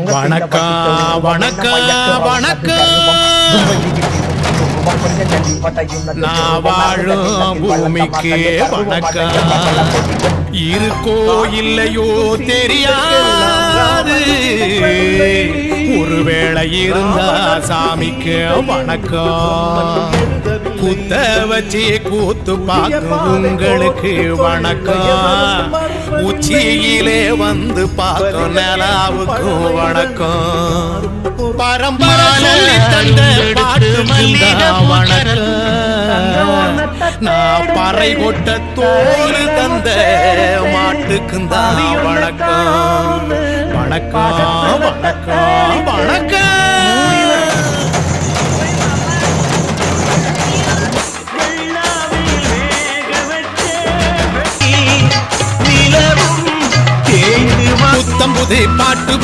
வணக்கம் வணக்கம் வணக்கம். நான் வாழும் பூமிக்கு வணக்கம். இருக்கோ இல்லையோ தெரியாது, ஒருவேளை இருந்தா சாமிக்கு வணக்கம். குத்த வச்சு கூத்து பார்க்கும் உங்களுக்கு வணக்கம். உச்சியிலே வந்து பார்க்கும் நிலாவுக்கும் வணக்கம். பரம்பரை தந்த பாட்டு வணக்கம். நான் பறை கொட்ட தோல் தந்த மாட்டுக்கும் தான் வணக்கம். வணக்கம் வணக்கம் வணக்கம். புத்தம்புது பாட்டு